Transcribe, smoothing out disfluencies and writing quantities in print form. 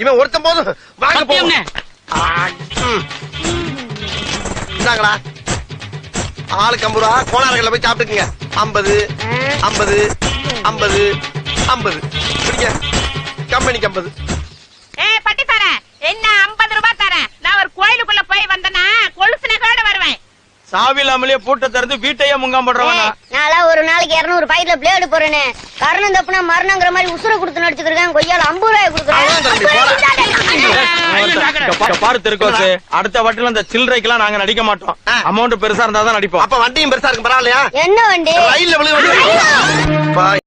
இவன் ஒருத்தன் போதும். வாங்க போங்க. இந்தாங்களா ஆளுக்கு 50 ரூபா. கோணார்கள போய் சாப்பிட்டுக்குங்க. 50 50 50 50 பிடிங்க. கம்பெனிக்கு 50. பட்டி தரேன். என்ன 50 ரூபாய் தரேன். நான் ஒரு கோயிலுக்குள்ள போய் வந்தனா கொலுசு நகையோட வருவேன். சாவி இல்லாமலே பூட்ட திறந்து வீட்டையே முங்காம் போடுறவனா? நான் ஒரு நாளைக்கு 200 பாக்கெட்ல பிளேடு போறேனே. கரணம் தப்புனா மரணங்கிற மாதிரி உசுர கொடுத்து நடிச்சுக்கிறேன். கொய்யால 50 ரூபாய் கொடுக்குறேன். பாரு திருக்கோசு, அடுத்த வாட்டில அந்த சில்லறைக்கெல்லாம் நாங்க நடிக்க மாட்டோம். அமௌண்ட் பெருசா இருந்தா தான் நடிப்போம். அப்ப வண்டியும் பெருசா இருக்கும். பரவாயில்லையா? என்ன வண்டி? ரயில்ல விழுக.